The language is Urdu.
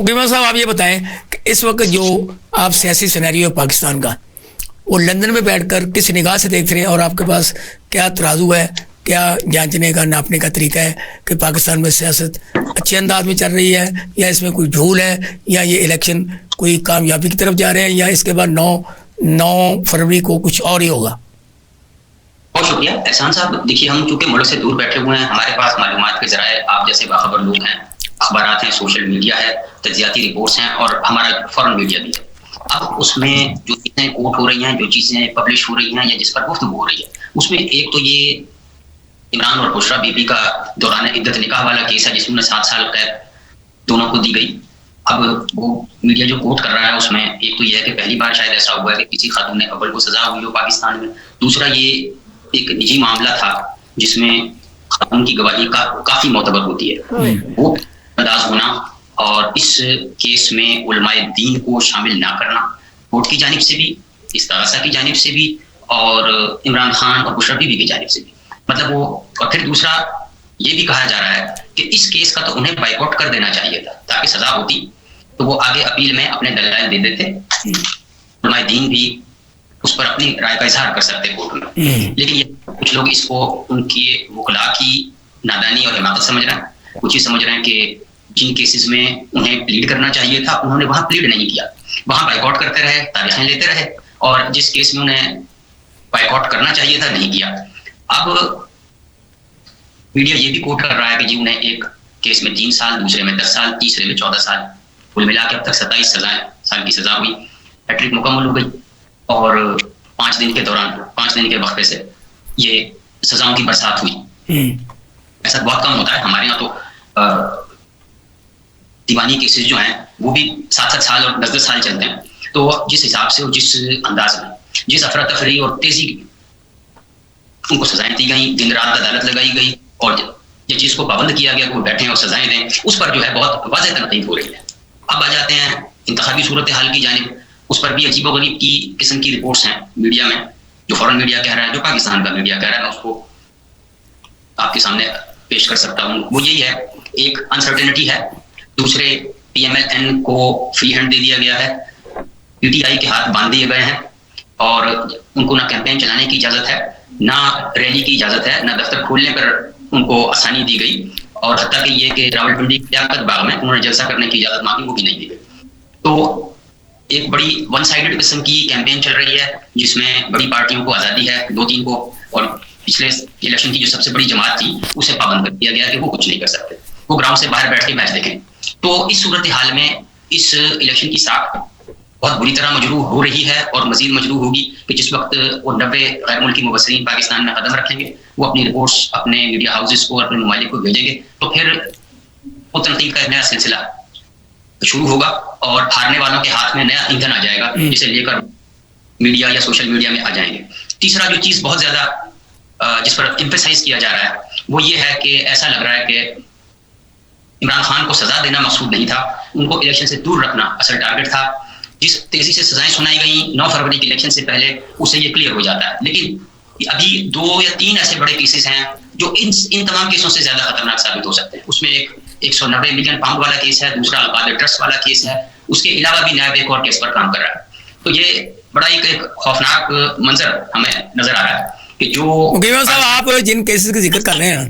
گیما صاحب آپ یہ بتائیں کہ اس وقت جو آپ سیاسی سینیریو پاکستان کا وہ لندن میں بیٹھ کر کس نگاہ سے دیکھ رہے ہیں، اور آپ کے پاس کیا ترازو ہے، کیا جانچنے کا ناپنے کا طریقہ ہے کہ پاکستان میں سیاست اچھے انداز میں چل رہی ہے یا اس میں کوئی جھول ہے، یا یہ الیکشن کوئی کامیابی کی طرف جا رہے ہیں، یا اس کے بعد 9 فروری کو کچھ اور ہی ہوگا؟ بہت شکریہ احسان صاحب. دیکھیے ہم چونکہ ملک سے دور بیٹھے ہوئے ہیں، ہمارے پاس معلومات کے ذرائع آپ جیسے باخبر لوگ ہیں، اخبارات ہیں، سوشل میڈیا ہے، تجزیاتی رپورٹس ہیں، اور ہمارا فورن میڈیا بھی ہے. اب اس میں جو چیزیں کوٹ ہو رہی ہیں، جو چیزیں پبلش ہو رہی ہیں یا جس پر گفتگو ہو رہی ہے، اس میں ایک تو یہ عمران اور بشرا بی بی کا دوران عدت نکاح والا کیس ہے جس میں 7 سال قید دونوں کو دی گئی. اب وہ میڈیا جو کوٹ کر رہا ہے اس میں ایک تو یہ ہے کہ پہلی بار شاید ایسا ہوا ہے کہ کسی خاتون اول کو سزا ہوئی ہو پاکستان میں. دوسرا یہ ایک نجی معاملہ تھا جس میں خاتون کی گواہی کا کافی معتبر ہوتی ہے، وہ انداز ہونا اور اس کیس میں علماء دین کو شامل نہ کرنا کورٹ کی جانب سے بھی، استغاثہ کی جانب سے بھی، اور عمران خان اور بشرا بی بی کی جانب سے بھی. مطلب وہ، اور پھر دوسرا یہ بھی کہا جا رہا ہے کہ اس کیس کا تو انہیں بائیک آؤٹ کر دینا چاہیے تھا تاکہ سزا ہوتی تو وہ آگے اپیل میں اپنے دلائل دے دیتے، علماء دین بھی اس پر اپنی رائے کا اظہار کر سکتے کورٹ میں. لیکن یہ کچھ لوگ اس کو ان کی وکلاء کی نادانی اور حماقت سمجھ رہے ہیں. کچھ یہ سمجھ رہے ہیں کہ جن کیسز میں انہیں پلیڈ کرنا چاہیے تھا انہوں نے وہاں پلیڈ نہیں کیا، وہاں بائیک آؤٹ کرتے رہے، تاریخیں لیتے رہے، اور جس کیس میں انہیں بائیک آؤٹ کرنا چاہیے تھا نہیں کیا. اب میڈیا یہ بھی کوٹ کر رہا ہے کہ جی انہیں ایک کیس میں 3 سال، دوسرے میں 10 سال، تیسرے میں 14 سال، کل ملا کے اب تک 27 سال کی سزا ہوئی. ہیٹرک مکمل ہو گئی اور 5 دن کے دوران، 5 دن کے وقفے سے یہ سزاؤں کی برسات ہوئی. ایسا بہت کم ہوتا ہے ہمارے یہاں، تو دیوانی کیسز جو ہیں وہ بھی 7 سال اور 10 سال چلتے ہیں. تو جس حساب سے اور جس انداز میں، جس افراتفری اور تیزی ان کو سزائیں دی گئیں، دن رات عدالت لگائی گئی اور یہ چیز کو پابند کیا گیا کہ وہ بیٹھیں اور سزائیں دیں، اس پر جو ہے بہت واضح تنقید ہو رہی ہے. اب آ جاتے ہیں انتخابی صورتحال کی جانب. اس پر بھی عجیب و غریب کی قسم کی رپورٹس ہیں میڈیا میں، جو فورن میڈیا کہہ رہا ہے، جو پاکستان کا میڈیا کہہ رہا ہے. میں اس کو آپ کے سامنے پیش کر سکتا ہوں. وہ یہی ہے، ایک انسرٹینٹی ہے، دوسرے پی ایم ایل این کو فری ہینڈ دے دیا گیا ہے، پی ٹی آئی کے ہاتھ باندھ دیے گئے ہیں، اور ان کو نہ کیمپین چلانے کی اجازت ہے، نہ ریلی کی اجازت ہے، نہ دفتر کھولنے پر ان کو آسانی دی گئی، اور حتیٰ کہ یہ کہ راولپنڈی لیاقت باغ میں انہوں نے جلسہ کرنے کی اجازت مانگی، وہ بھی نہیں دی گئی. تو ایک بڑی ون سائیڈڈ قسم کی کیمپین چل رہی ہے جس میں بڑی پارٹیوں کو آزادی ہے، 2-3 کو، اور پچھلے الیکشن کی جو سب سے بڑی جماعت تھی اسے پابند کر دیا گیا کہ وہ کچھ نہیں کر سکتے، وہ گراؤنڈ سے باہر بیٹھ کے میچ دیکھیں. تو اس صورتحال میں اس الیکشن کی ساکھ بہت بری طرح مجروح ہو رہی ہے اور مزید مجروح ہوگی کہ جس وقت وہ 90 غیر ملکی مبصرین پاکستان میں قدم رکھیں گے، وہ اپنی رپورٹس اپنے میڈیا ہاؤسز کو، اپنے ممالک کو بھیجیں گے، تو پھر وہ تنقید کا ایک نیا سلسلہ شروع ہوگا اور ہارنے والوں کے ہاتھ میں نیا ایندھن آ جائے گا جسے لے کر میڈیا یا سوشل میڈیا میں آ جائیں گے. تیسرا جو چیز بہت زیادہ جس پر ایمفیسائز کیا جا رہا ہے وہ یہ ہے کہ ایسا لگ رہا ہے کہ عمران خان کو سزا دینا مقصود نہیں تھا، ان کو الیکشن سے دور رکھنا اصل ٹارگٹ تھا. جس تیزی سے سزائیں سنائی گئیں 9 فروری کے الیکشن سے پہلے، اس سے یہ کلیئر ہو جاتا ہے. لیکن ابھی 2 یا 3 ایسے بڑے کیسز ہیں جو ان تمام کیسوں سے زیادہ خطرناک ثابت ہو سکتے ہیں. اس میں ایک 190 ملین پاؤنڈ والا کیس ہے، دوسرا القادر ٹرسٹ والا کیس ہے، اس کے علاوہ بھی نیب ایک اور کیس پر کام کر رہا ہے. تو یہ بڑا ایک خوفناک منظر ہمیں نظر آ رہا ہے کہ جو صاحب آپ جن کیسز کا ذکر کر رہے ہیں